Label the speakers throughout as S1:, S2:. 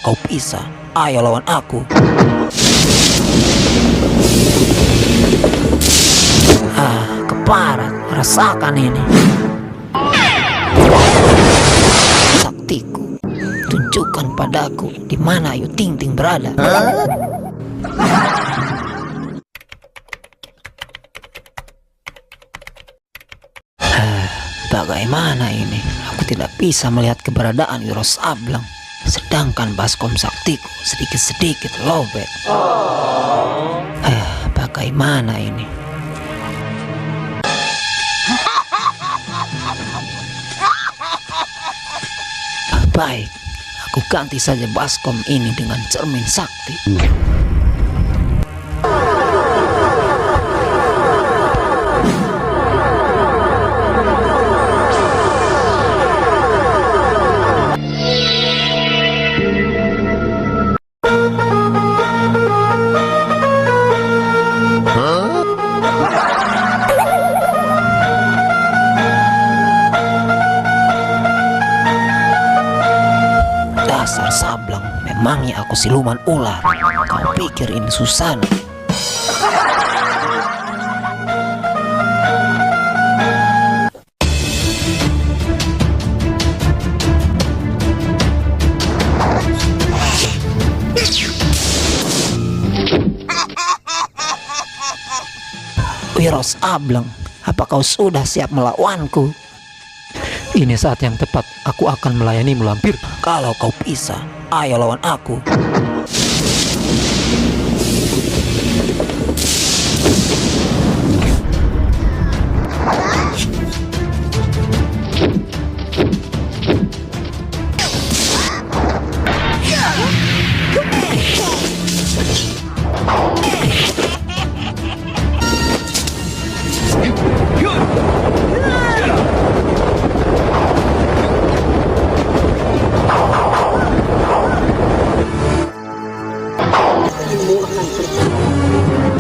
S1: kau bisa, ayo lawan aku. Keparat, rasakan ini. Saktiku, tunjukkan padaku di mana Ayu Ting Ting berada. Bagaimana ini? Aku tidak bisa melihat keberadaan Wiro Sableng. Sedangkan baskom saktiku sedikit-sedikit lobek. Bagaimana ini? Baik, aku ganti saja baskom ini dengan cermin sakti. Dasar Sableng, memangnya aku siluman ular? Kau pikir ini Susana? Wiro Sableng, apa kau sudah siap melawanku?
S2: Ini saat yang tepat, aku akan melayanimu lampir.
S1: Kalau kau bisa, ayo lawan aku.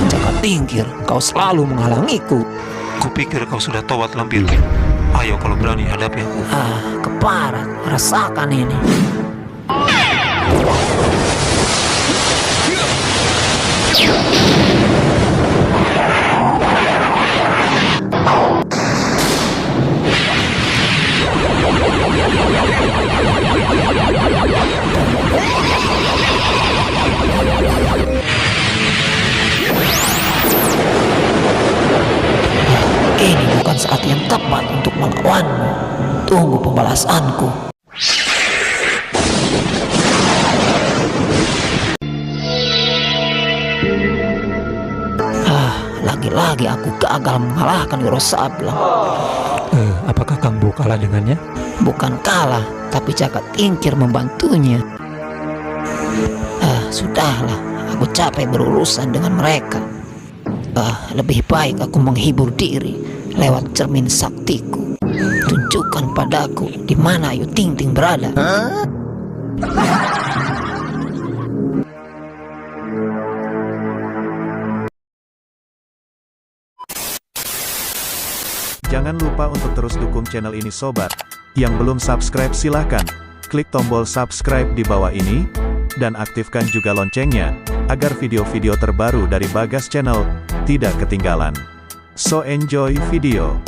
S1: Jangan tingkir, kau selalu menghalangiku.
S2: Kupikir kau sudah tawat lampir. Ayo kalau berani hadapi aku.
S1: Keparat, rasakan ini. Ini bukan saat yang tepat untuk melawanmu. Tunggu pembalasanku. Lagi-lagi aku gagal mengalahkan Wiro Sableng.
S2: Apakah Kang Bu kalah dengannya?
S1: Bukan kalah, tapi Caka Tingkir membantunya. Sudahlah, aku capek berurusan dengan mereka. Lebih baik aku menghibur diri lewat cermin saktiku. Tunjukkan padaku di mana Ayu Ting Ting berada.
S3: Jangan lupa untuk terus dukung channel ini sobat. Yang belum subscribe silahkan klik tombol subscribe di bawah ini, dan aktifkan juga loncengnya, agar video-video terbaru dari Bagas Channel tidak ketinggalan. So enjoy video.